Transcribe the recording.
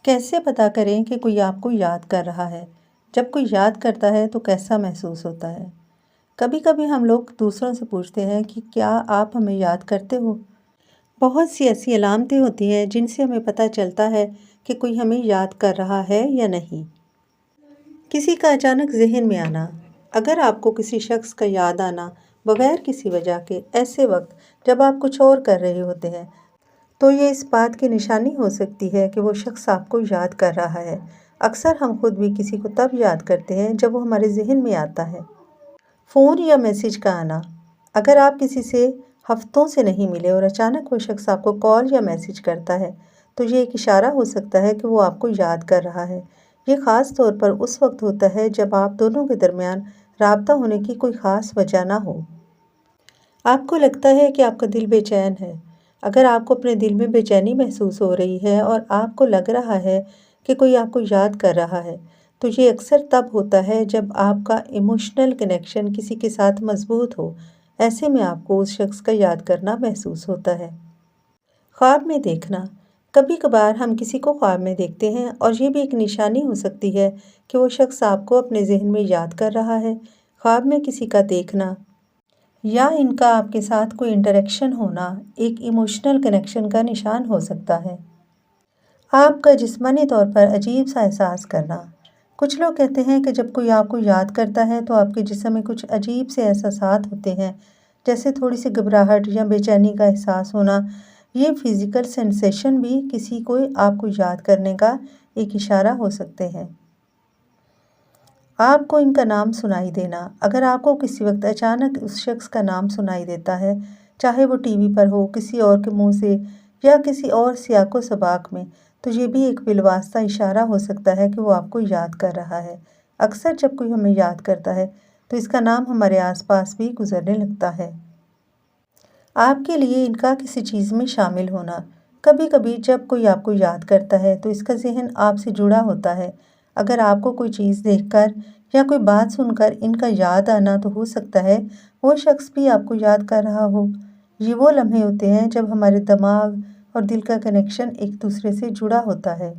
कैसे पता करें कि कोई आपको याद कर रहा है? जब कोई याद करता है तो कैसा महसूस होता है? कभी कभी हम लोग दूसरों से पूछते हैं कि क्या आप हमें याद करते हो? बहुत सी ऐसी अलामतें होती हैं जिनसे हमें पता चलता है कि कोई हमें याद कर रहा है या नहीं। किसी का अचानक जहन में आना, अगर आपको किसी शख्स का याद आना बगैर किसी वजह के ऐसे वक्त जब आप कुछ और कर रहे होते हैं, तो ये इस बात की निशानी हो सकती है कि वो शख्स आपको याद कर रहा है। अक्सर हम खुद भी किसी को तब याद करते हैं जब वो हमारे जहन में आता है। फ़ोन या मैसेज का आना, अगर आप किसी से हफ्तों से नहीं मिले और अचानक वो शख्स आपको कॉल या मैसेज करता है, तो ये एक इशारा हो सकता है कि वो आपको याद कर रहा है। ये ख़ास तौर पर उस वक्त होता है जब आप दोनों के दरमियान राबता होने की कोई ख़ास वजह ना हो। आपको लगता है कि आपका दिल बेचैन है। अगर आपको अपने दिल में बेचैनी महसूस हो रही है और आपको लग रहा है कि कोई आपको याद कर रहा है, तो ये अक्सर तब होता है जब आपका इमोशनल कनेक्शन किसी के साथ मज़बूत हो। ऐसे में आपको उस शख्स का याद करना महसूस होता है। ख्वाब में देखना, कभी कभार हम किसी को ख्वाब में देखते हैं और ये भी एक निशानी हो सकती है कि वो शख्स आपको अपने जहन में याद कर रहा है। ख्वाब में किसी का देखना या इनका आपके साथ कोई इंटरेक्शन होना एक इमोशनल कनेक्शन का निशान हो सकता है। आपका जिस्मानी तौर पर अजीब सा एहसास करना, कुछ लोग कहते हैं कि जब कोई आपको याद करता है तो आपके जिस्म में कुछ अजीब से एहसासात होते हैं, जैसे थोड़ी सी घबराहट या बेचैनी का एहसास होना। ये फिज़िकल सेंसेशन भी किसी को आपको याद करने का एक इशारा हो सकते हैं। आपको इनका नाम सुनाई देना, अगर आपको किसी वक्त अचानक उस शख्स का नाम सुनाई देता है, चाहे वो टीवी पर हो, किसी और के मुंह से या किसी और सियाको सबाक में, तो ये भी एक बिलवास्ता इशारा हो सकता है कि वो आपको याद कर रहा है। अक्सर जब कोई हमें याद करता है तो इसका नाम हमारे आसपास भी गुजरने लगता है। आपके लिए इनका किसी चीज़ में शामिल होना, कभी कभी जब कोई आपको याद करता है तो इसका जहन आपसे जुड़ा होता है। अगर आपको कोई चीज़ देखकर या कोई बात सुनकर इनका याद आना, तो हो सकता है वो शख्स भी आपको याद कर रहा हो। ये वो लम्हे होते हैं जब हमारे दिमाग और दिल का कनेक्शन एक दूसरे से जुड़ा होता है।